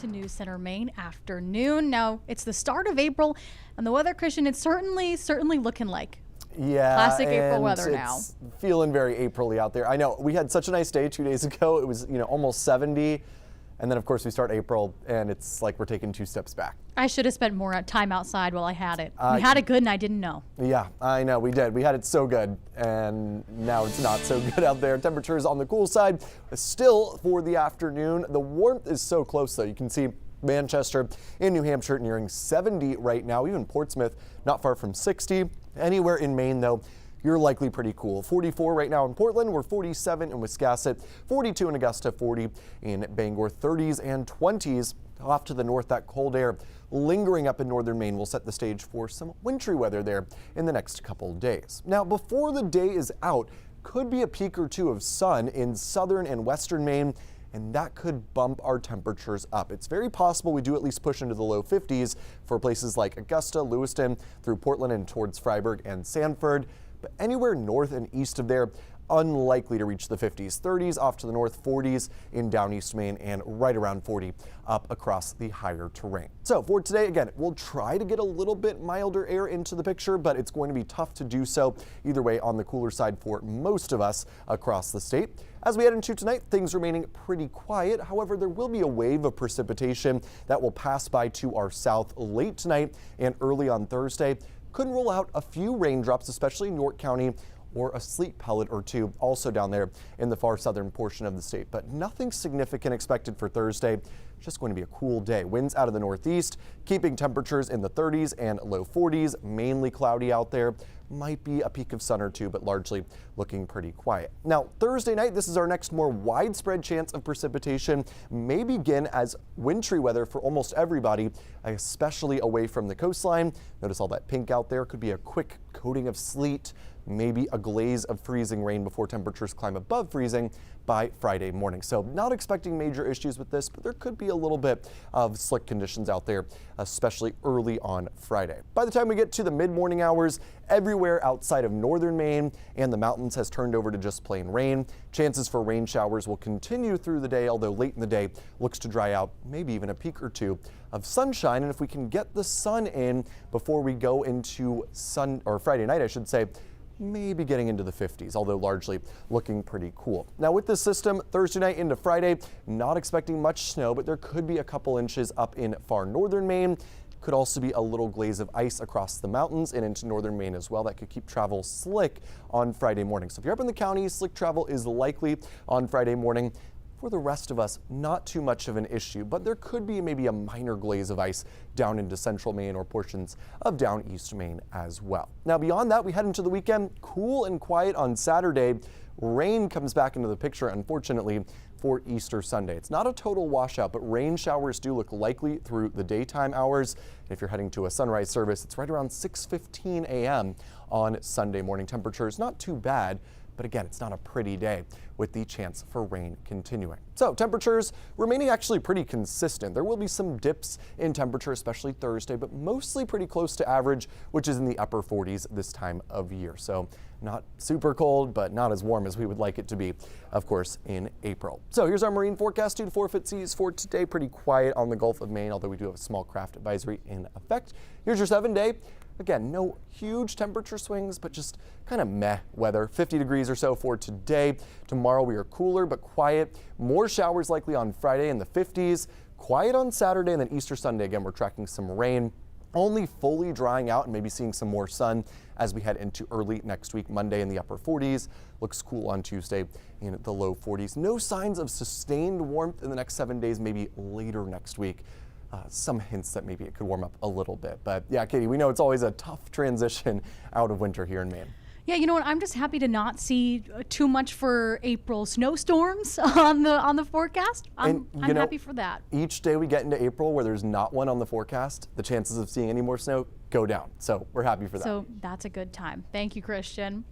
to News Center Maine afternoon. Now, it's the start of April, and the weather, Christian, it's certainly looking like classic April weather now. It's feeling very April-y out there. I know we had such a nice day 2 days ago. It was, almost 70. And then, of course, we start April, and it's like we're taking 2 steps back. I should have spent more time outside while I had it. We had it good, and I didn't know. Yeah, I know. We did. We had it so good, and now it's not so good out there. Temperatures on the cool side still for the afternoon. The warmth is so close, though. You can see Manchester in New Hampshire nearing 70 right now. Even Portsmouth not far from 60. Anywhere in Maine, though, you're likely pretty cool. 44 right now in Portland. We're 47 in Wiscasset, 42 in Augusta, 40 in Bangor, 30s and 20s. Off to the north, that cold air lingering up in northern Maine will set the stage for some wintry weather there in the next couple days. Now, before the day is out, could be a peak or two of sun in southern and western Maine, and that could bump our temperatures up. It's very possible we do at least push into the low 50s for places like Augusta, Lewiston, through Portland and towards Freiburg and Sanford. But anywhere north and east of there, unlikely to reach the 50s. 30s off to the north, 40s in down east Maine, and right around 40 up across the higher terrain. So for today, again, we'll try to get a little bit milder air into the picture, but it's going to be tough to do so either way on the cooler side for most of us across the state. As we head into tonight, things remaining pretty quiet. However, there will be a wave of precipitation that will pass by to our south late tonight and early on Thursday. Couldn't rule out a few raindrops, especially in York County, or a sleet pellet or two also down there in the far southern portion of the state. But nothing significant expected for Thursday. Just going to be a cool day. Winds out of the northeast, keeping temperatures in the 30s and low 40s. Mainly cloudy out there. Might be a peak of sun or two, but largely looking pretty quiet. Now, Thursday night, this is our next more widespread chance of precipitation. May begin as wintry weather for almost everybody, especially away from the coastline. Notice all that pink out there. Could be a quick coating of sleet, maybe a glaze of freezing rain before temperatures climb above freezing by Friday morning. So not expecting major issues with this, but there could be a little bit of slick conditions out there, especially early on Friday. By the time we get to the mid-morning hours, everywhere outside of northern Maine and the mountains has turned over to just plain rain. Chances for rain showers will continue through the day, although late in the day looks to dry out, maybe even a peak or two of sunshine. And if we can get the sun in before we go into Friday night, I should say, maybe getting into the 50s, although largely looking pretty cool. Now with this system, Thursday night into Friday, not expecting much snow, but there could be a couple inches up in far northern Maine. Could also be a little glaze of ice across the mountains and into northern Maine as well. That could keep travel slick on Friday morning. So if you're up in the county, slick travel is likely on Friday morning. For the rest of us, not too much of an issue, but there could be maybe a minor glaze of ice down into central Maine or portions of down east Maine as well. Now beyond that, we head into the weekend, cool and quiet on Saturday. Rain comes back into the picture, unfortunately, for Easter Sunday. It's not a total washout, but rain showers do look likely through the daytime hours. If you're heading to a sunrise service, it's right around 6:15 a.m. on Sunday morning. Temperatures not too bad, but again, it's not a pretty day with the chance for rain continuing. So temperatures remaining actually pretty consistent. There will be some dips in temperature, especially Thursday, but mostly pretty close to average, which is in the upper 40s this time of year. So not super cold, but not as warm as we would like it to be, of course, in April. So here's our marine forecast. 2 to 4 foot seas for today. Pretty quiet on the Gulf of Maine, although we do have a small craft advisory in effect. Here's your 7-day. Again, no huge temperature swings, but just kind of meh weather. 50 degrees or so for today. Tomorrow we are cooler but quiet. More showers likely on Friday in the 50s. Quiet on Saturday, and then Easter Sunday, again, we're tracking some rain. Only fully drying out and maybe seeing some more sun as we head into early next week. Monday in the upper 40s. Looks cool on Tuesday in the low 40s. No signs of sustained warmth in the next 7 days, maybe later next week. Some hints that maybe it could warm up a little bit. But yeah, Katie, we know it's always a tough transition out of winter here in Maine. Yeah, you know what? I'm just happy to not see too much for April snowstorms on the forecast. I'm happy for that. Each day we get into April where there's not one on the forecast, the chances of seeing any more snow go down. So we're happy for that. So that's a good time. Thank you, Christian.